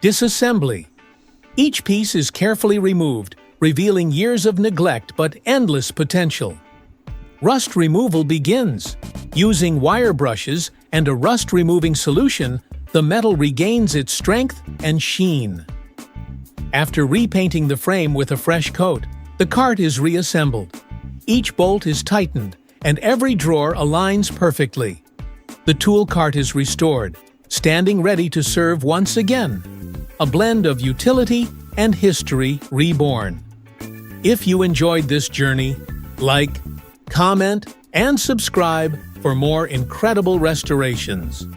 Disassembly. Each piece is carefully removed, revealing years of neglect but endless potential. Rust removal begins. Using wire brushes and a rust-removing solution, the metal regains its strength and sheen. After repainting the frame with a fresh coat, the cart is reassembled. Each bolt is tightened, and every drawer aligns perfectly. The tool cart is restored, standing ready to serve once again. A blend of utility and history reborn. If you enjoyed this journey, like, comment, and subscribe for more incredible restorations.